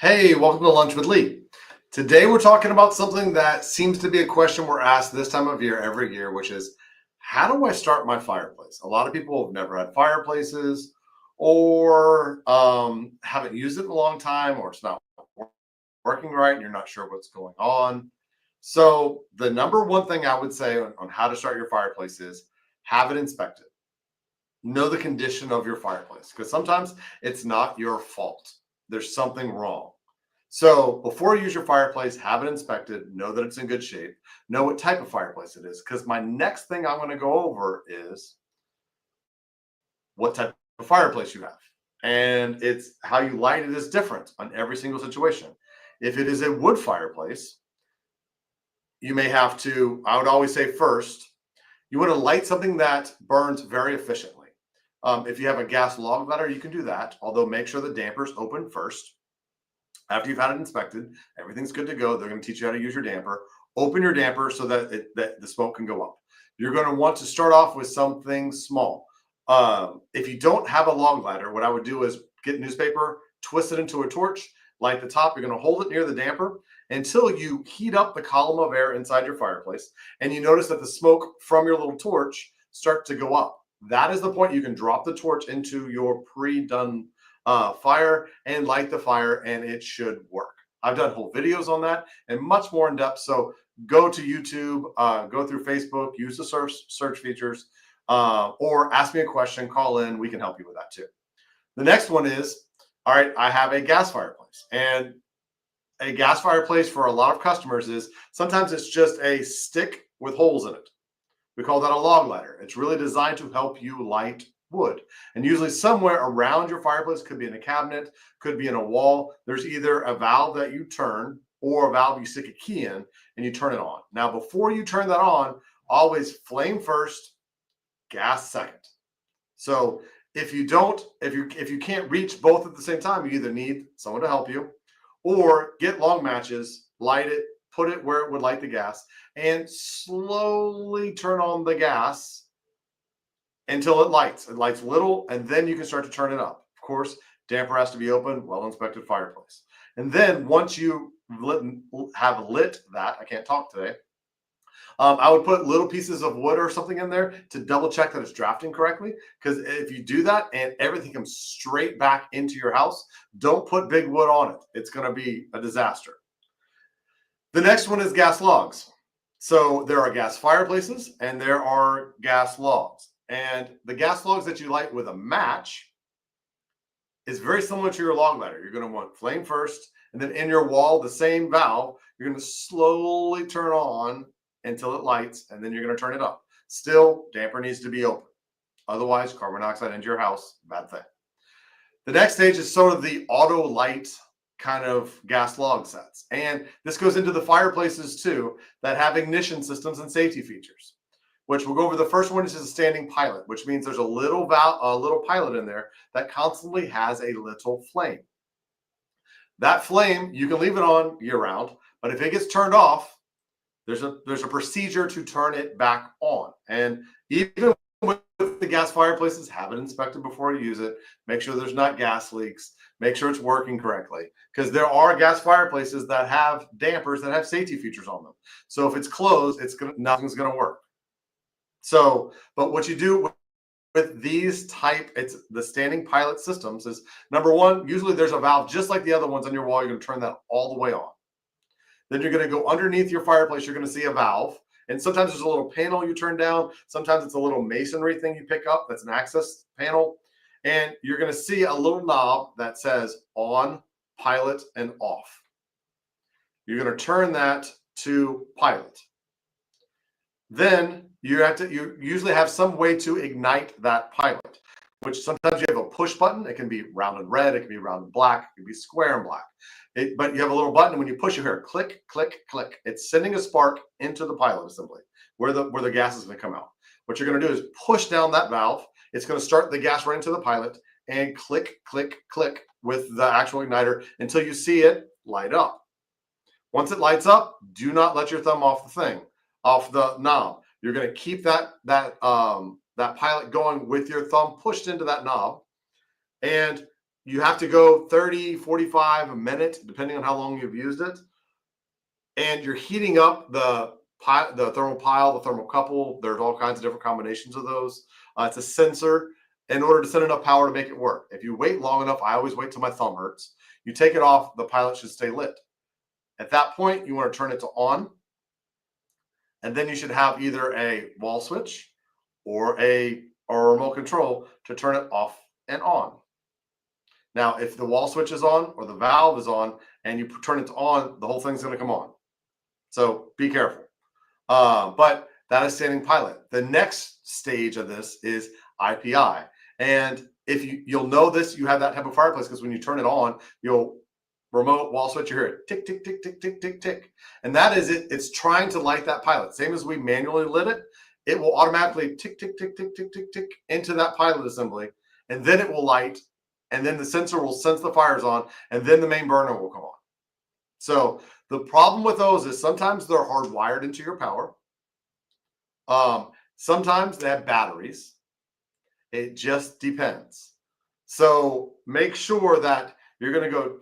Hey, welcome to Lunch with Lee. Today we're talking about something that seems to be a question we're asked this time of year every year, which is how do I start my fireplace? A lot of people have never had fireplaces or haven't used it in a long time, or it's not working right and you're not sure what's going on. So, the number one thing I would say on how to start your fireplace is have it inspected. Know the condition of your fireplace because sometimes it's not your fault. There's something wrong. So before you use your fireplace, have it inspected, know that it's in good shape, know what type of fireplace it is. Because my next thing I'm going to go over is what type of fireplace you have. And it's how you light it is different on every single situation. If it is a wood fireplace, you may have to, I would always say first, you want to light something that burns very efficiently. If you have a gas log ladder, you can do that, although make sure the damper's open first. After you've had it inspected, everything's good to go. They're going to teach you how to use your damper. Open your damper so that the smoke can go up. You're going to want to start off with something small. If you don't have a log ladder, what I would do is get newspaper, twist it into a torch, light the top. You're going to hold it near the damper until you heat up the column of air inside your fireplace, and you notice that the smoke from your little torch start to go up. That is the point you can drop the torch into your pre-done fire and light the fire, and it should work. I've done whole videos on that and much more in depth. So go to YouTube, go through Facebook, use the search features, or ask me a question, call in. We can help you with that too. The next one is, all right, I have a gas fireplace, and a gas fireplace for a lot of customers is sometimes it's just a stick with holes in it. We call that a log ladder. It's really designed to help you light wood. And usually somewhere around your fireplace, could be in a cabinet, could be in a wall, there's either a valve that you turn or a valve you stick a key in and you turn it on. Now, before you turn that on, always flame first, gas second. So if you can't reach both at the same time, you either need someone to help you or get long matches, light it, put it where it would light the gas, and slowly turn on the gas until it lights. It lights little, and then you can start to turn it up. Of course, damper has to be open, well-inspected fireplace. And then once you have lit that, I can't talk today, I would put little pieces of wood or something in there to double check that it's drafting correctly. Because if you do that and everything comes straight back into your house, don't put big wood on it. It's going to be a disaster. The next one is gas logs. So there are gas fireplaces and there are gas logs. And the gas logs that you light with a match is very similar to your log ladder. You're going to want flame first, and then in your wall, the same valve, you're going to slowly turn on until it lights, and then you're going to turn it up. Still, damper needs to be open. Otherwise, carbon dioxide into your house, bad thing. The next stage is sort of the auto light kind of gas log sets. And this goes into the fireplaces too that have ignition systems and safety features, which we'll go over. The first one is a standing pilot, which means there's a little pilot in there that constantly has a little flame. That flame, you can leave it on year round, but if it gets turned off, there's a procedure to turn it back on. And even with the gas fireplaces, have it inspected before you use it. Make sure there's not gas leaks. Make sure it's working correctly, because there are gas fireplaces that have dampers that have safety features on them. So if it's closed, nothing's going to work. So, but what you do with these it's the standing pilot systems is, number one, usually there's a valve just like the other ones on your wall. You're going to turn that all the way on. Then you're going to go underneath your fireplace. You're going to see a valve. And sometimes there's a little panel you turn down. Sometimes it's a little masonry thing you pick up. That's an access panel. And you're going to see a little knob that says on, pilot, and off. You're going to turn that to pilot. Then you usually have some way to ignite that pilot, which sometimes you have a push button. It can be round and red. It can be round and black. It can be square and black. But you have a little button, and when you push it here, click, click, click. It's sending a spark into the pilot assembly where the gas is going to come out. What you're going to do is push down that valve. It's going to start the gas running to the pilot, and click, click, click with the actual igniter until you see it light up. Once it lights up, do not let your thumb off the knob. You're going to keep that pilot going with your thumb pushed into that knob. And you have to go 30, 45 a minute, depending on how long you've used it. And you're heating up the thermal pile, the thermocouple. There's all kinds of different combinations of those. It's a sensor in order to send enough power to make it work. If you wait long enough, I always wait till my thumb hurts. You take it off, the pilot should stay lit. At that point, you want to turn it to on, and then you should have either a wall switch or a remote control to turn it off and on. Now, if the wall switch is on or the valve is on and you turn it to on, the whole thing's going to come on. So be careful. But that is standing pilot. The next stage of this is IPI. And if you'll know this, you have that type of fireplace because when you turn it on, you'll remote wall switch, you hear it tick, tick, tick, tick, tick, tick, tick. And that is it. It's trying to light that pilot. Same as we manually lit it, it will automatically tick, tick, tick, tick, tick, tick, tick into that pilot assembly. And then it will light. And then the sensor will sense the fire's on. And then the main burner will come on. So the problem with those is sometimes they're hardwired into your power. Sometimes they have batteries. It just depends. So make sure that you're going to go,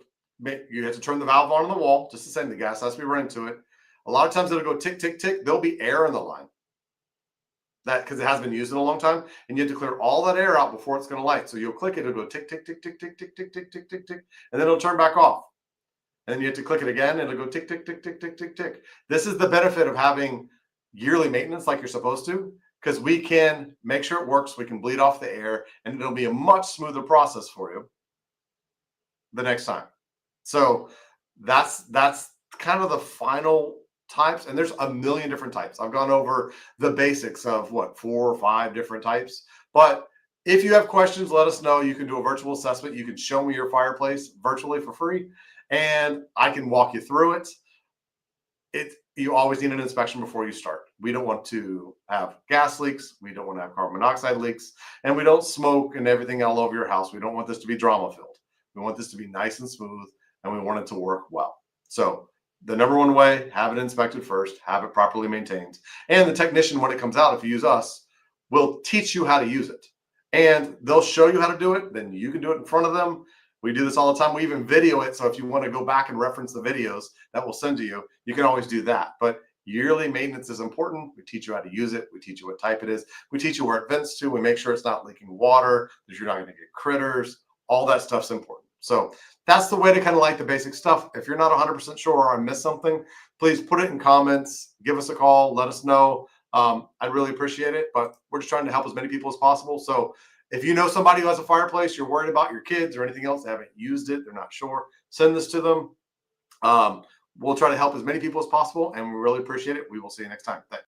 you have to turn the valve on the wall, just the same, the gas has to be running to it. A lot of times it'll go tick, tick, tick. There'll be air in the line. That because it hasn't been used in a long time, and you have to clear all that air out before it's going to light. So you'll click it, it'll go tick, tick, tick, tick, tick, tick, tick, tick, tick, tick, tick, and then it'll turn back off. And then you have to click it again, and it'll go tick, tick, tick, tick, tick, tick, tick. This is the benefit of having yearly maintenance like you're supposed to, because we can make sure it works. We can bleed off the air, and it'll be a much smoother process for you the next time. So that's kind of the final types, and there's a million different types. I've gone over the basics of 4 or 5 different types. But if you have questions, let us know. You can do a virtual assessment. You can show me your fireplace virtually for free, and I can walk you through it. You always need an inspection before you start. We don't want to have gas leaks. We don't want to have carbon monoxide leaks, and we don't smoke and everything all over your house. We don't want this to be drama filled. We want this to be nice and smooth, and we want it to work well. So the number one way, have it inspected first, have it properly maintained. And the technician, when it comes out, if you use us, will teach you how to use it. And they'll show you how to do it. Then you can do it in front of them. We do this all the time. We even video it. So if you want to go back and reference the videos that we'll send to you, you can always do that. But yearly maintenance is important. We teach you how to use it. We teach you what type it is. We teach you where it vents to. We make sure it's not leaking water, that you're not going to get critters. All that stuff's important. So that's the way to kind of like the basic stuff. If you're not 100% sure or I missed something, please put it in comments, give us a call, let us know. I'd really appreciate it, but we're just trying to help as many people as possible. So if you know somebody who has a fireplace, you're worried about your kids or anything else, they haven't used it, they're not sure, send this to them. We'll try to help as many people as possible, and we really appreciate it. We will see you next time. Thanks.